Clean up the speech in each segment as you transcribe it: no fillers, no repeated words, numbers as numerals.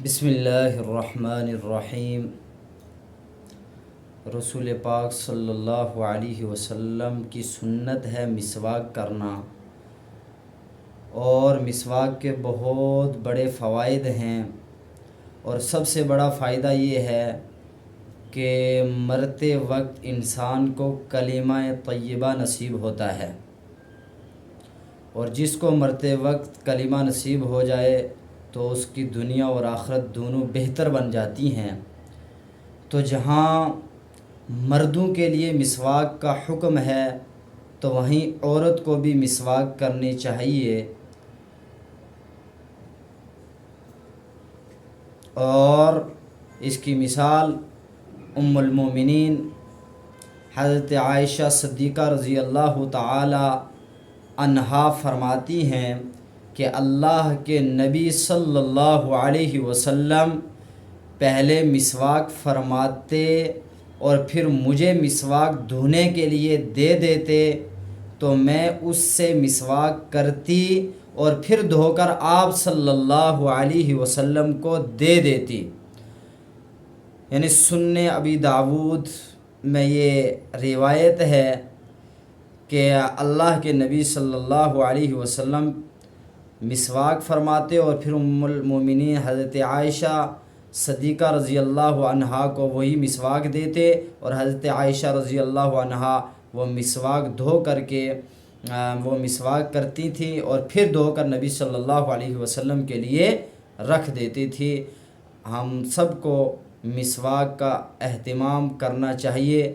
بسم اللہ الرحمن الرحیم۔ رسول پاک صلی اللہ علیہ وسلم کی سنت ہے مسواک کرنا، اور مسواک کے بہت بڑے فوائد ہیں، اور سب سے بڑا فائدہ یہ ہے کہ مرتے وقت انسان کو کلمہ طیبہ نصیب ہوتا ہے، اور جس کو مرتے وقت کلمہ نصیب ہو جائے تو اس کی دنیا اور آخرت دونوں بہتر بن جاتی ہیں۔ تو جہاں مردوں کے لیے مسواک کا حکم ہے تو وہیں عورت کو بھی مسواک کرنی چاہیے، اور اس کی مثال ام المومنین حضرت عائشہ صدیقہ رضی اللہ تعالی عنہا فرماتی ہیں کہ اللہ کے نبی صلی اللہ علیہ وسلم پہلے مسواک فرماتے اور پھر مجھے مسواک دھونے کے لیے دے دیتے تو میں اس سے مسواک کرتی اور پھر دھو کر آپ صلی اللہ علیہ وسلم کو دے دیتی۔ یعنی سنن ابی داود میں یہ روایت ہے کہ اللہ کے نبی صلی اللہ علیہ وسلم مسواک فرماتے اور پھر ام المومنین حضرت عائشہ صدیقہ رضی اللہ عنہا کو وہی مسواک دیتے، اور حضرت عائشہ رضی اللہ عنہا وہ مسواک دھو کر کے وہ مسواک کرتی تھیں اور پھر دھو کر نبی صلی اللہ علیہ وسلم کے لیے رکھ دیتی تھی۔ ہم سب کو مسواک کا اہتمام کرنا چاہیے،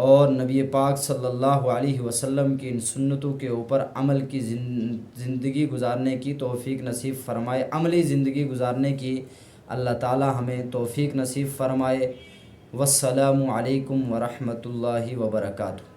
اور نبی پاک صلی اللہ علیہ وسلم کی ان سنتوں کے اوپر عمل کی زندگی گزارنے کی توفیق نصیب فرمائے، عملی زندگی گزارنے کی اللہ تعالی ہمیں توفیق نصیب فرمائے۔ والسلام علیکم ورحمۃ اللہ وبرکاتہ۔